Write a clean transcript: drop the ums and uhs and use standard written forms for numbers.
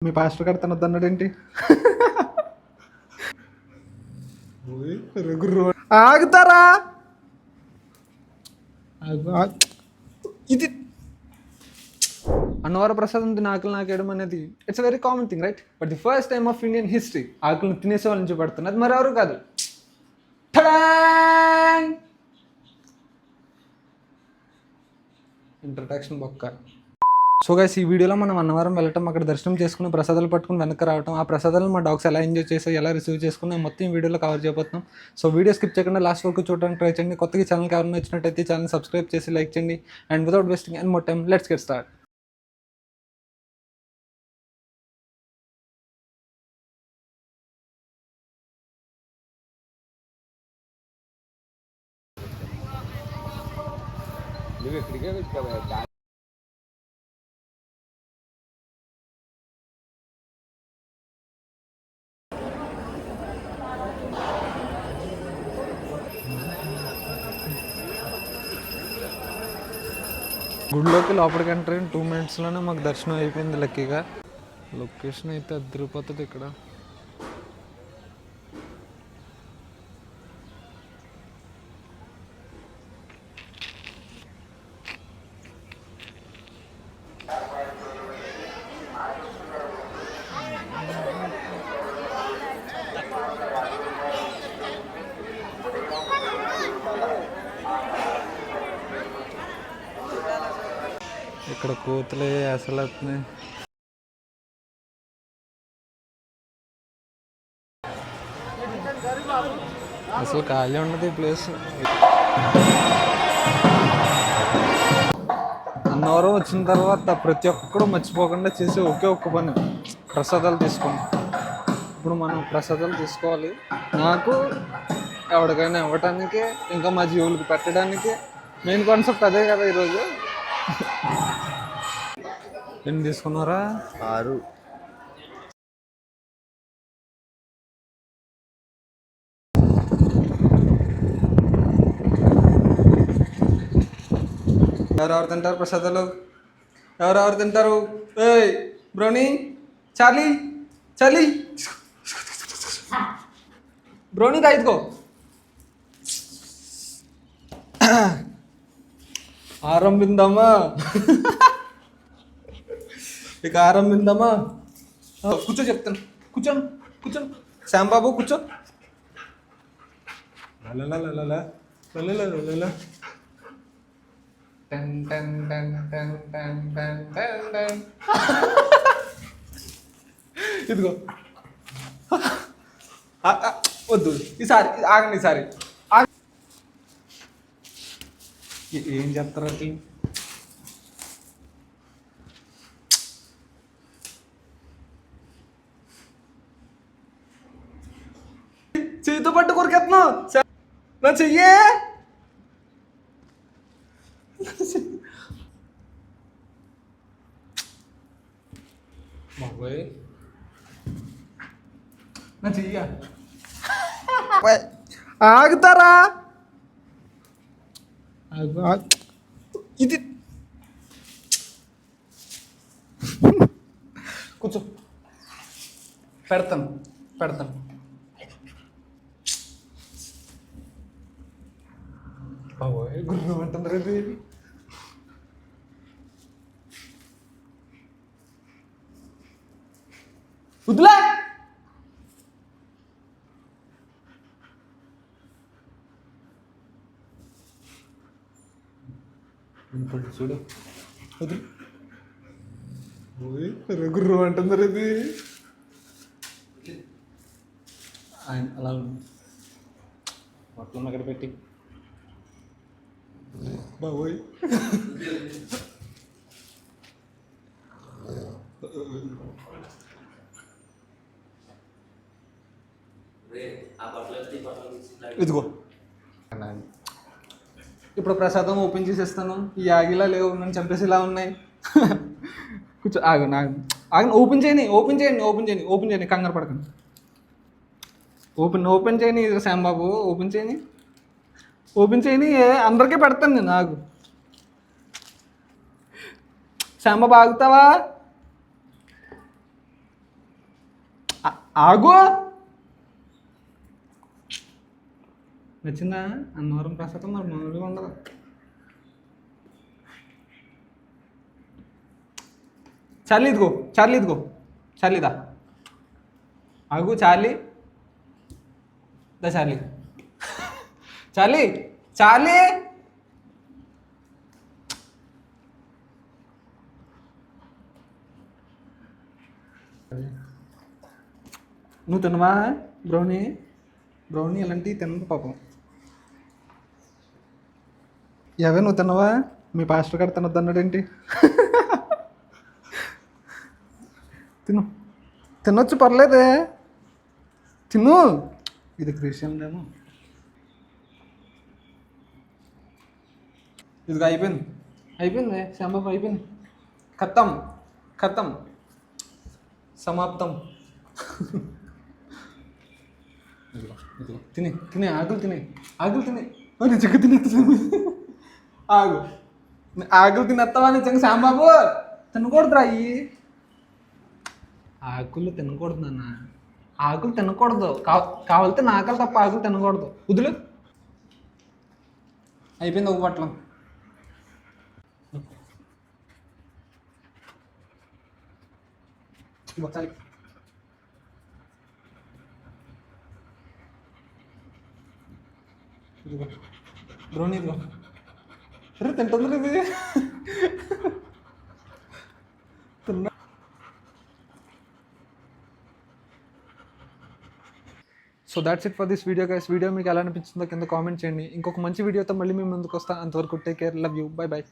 మీ pastor గారు తన వద్దన్నాడేంటి? ఆగుతారా? ఇది అన్నవర ప్రసాదం ఆకులు నాకేయడం అనేది it's very common thing, right? But the first time of Indian history ఆకులను తినేసే వాళ్ళని చూపెడుతున్నది మరి ఎవరు కాదు, ఇంట్రడక్షన్ బొక్క. సో గైస్, ఈ వీడియోలో మనం అన్నవరం వెళ్ళటం, అక్కడ దర్శనం చేసుకుని ప్రసాదాలు పట్టుకుని వెనక్కి రావటం, ఆ ప్రసాదాలను మా డాగ్స్ ఎలా ఎంజాయ్ చేసి ఎలా రిసీవ్ చేసుకుని మొత్తం ఈ వీడియోలో కవర్ చేయబోతున్నాం. సో వీడియో స్కిప్ చేయకుండా లాస్ట్ వరకు చూడడానికి ట్రై చేయండి. కొత్తగా ఛానల్కి ఎవరైనా వచ్చినట్టయితే ఛానల్ సబ్స్క్రైబ్ చేసి లైక్ చేయండి. And without wasting any more time, let's get start. గుడిలోకి లోపలికి ఎంటర్ అయిన 2 minutesలోనే మాకు దర్శనం అయిపోయింది లక్కీగా. లొకేషన్ అయితే అదిరిపోతుంది ఇక్కడ. ఇక్కడ కోతులే అసలు అసలు ఖాళీ ఉండదు ఈ ప్లేస్. అన్నవరం వచ్చిన తర్వాత ప్రతి ఒక్కరు మర్చిపోకుండా చేసే ఒకే ఒక్క పని ప్రసాదాలు తీసుకోండి. ఇప్పుడు మనం ప్రసాదాలు తీసుకోవాలి. నాకు ఎవరికైనా ఇవ్వటానికి, ఇంకా మా జీవులకు పెట్టడానికి మెయిన్ కాన్సెప్ట్ అదే కదా ఈరోజు. ఎన్ని తీసుకున్నారా? 6. ఎవరెవరు తింటారు ప్రసాదాలు? ఎవరెవరు తింటారు? ఏయ్ బ్రోనీ, చార్లీ, చార్లీ, బ్రోనీ తాయికో. ఆరంభిందామా? ఇక ఆరంభిందామా? కూర్చో, చెప్తాను. కూర్చోండి, కూర్చోండి. శ్యాంబాబు కూర్చో. ఇదిగో, వద్దు, ఈసారి ఆగండి, ఈసారి ఏం చెప్తారు అట్లా? చేతితో పట్టు కొరికెత్తున్నావు నా చెయ్యే. బాబోయ్, నా చెయ్య. ఆగుతారా? ఇది కూర్చో, పెడతాను పెడతాను. బాబోయ్, గుర్రం అంటుంది రేపు. వద్దులే. చూడు, వద్దు. గుర్రం అంటుంది రేపు. ఆయన అలా మొత్తం అక్కడ పెట్టి. బాబోయ్, ఇదిగో ఇప్పుడు ప్రసాదం ఓపెన్ చేసేస్తాను. ఈ ఆగిలా లేవు, నన్ను చంపేసేలా ఉన్నాయి. కూర్చో, ఆగు ఆగండి. ఓపెన్ చేయండి, ఓపెన్ చేయండి, ఓపెన్ చేయండి, ఓపెన్ చేయండి, కంగారు పడకండి. ఓపెన్ చేయని శ్యాంబాబు, ఓపెన్ చేయని, ఓపెన్ చేయని. అందరికీ పెడతాను నేను. ఆగు శ్యాంబాబు, ఆగుతావా? ఆగు. నచ్చిందా అన్నవరం ప్రసాదం? మరి మామూలుగా ఉండదు. చార్లీ ఇదిగో, చార్లీ ఇదిగో, చార్లీదా. ఆగు చార్లీ, దా చార్లీ, చార్లీ, చార్లీ. నువ్వు తినవా బ్రౌనీ? బ్రౌనీ అలాంటివి తినదు పాపం. నువ్వు తినవా? మీ పాస్టర్ గారు తినొద్దు అన్నాడేంటి? తిను, తినొచ్చు పర్లేదే, తిను. ఇది క్రిస్టియన్ ఏమో. ఇదిగో అయిపోయింది, అయిపోయింది శ్యాంబాబు, అయిపోయింది. ఖతం, ఖతం, సమాప్తం. తినే తినే, ఆకులు తినే, ఆకులు తినే. నిజంగా తినే, ఆగు. ఆకులు తినేస్తావా నిజంగా శ్యాంబాబు? తినకూడదురా అయ్యి, ఆకులు తినకూడదు నాన్న, ఆకులు తినకూడదు. కావాలితే నా ఆకలి తప్ప ఆకులు తినకూడదు. వదులు. అయిపోయింది ఒక పట్లం. ఒకసారి ఇదిగో బ్రౌనీ, ఇదిగో. అరే తింటుంది ఇది. తిన్నా. So that's it for this video guys. Video మీకు ఎలా అనిపించిందో కింద కామెంట్ చేయండి. ఇంకొక మంచి వీడియోతో మళ్ళీ మేము ముందుకు వస్తాను. అంతవరకు take care, love you, by by.